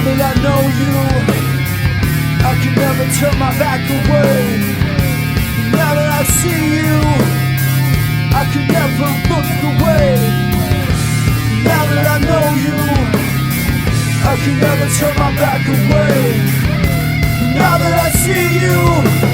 that I know you, I can never turn my back away. Now that I see you, I can never look away. Now that I know you, I can never turn my back away. Now that I see you,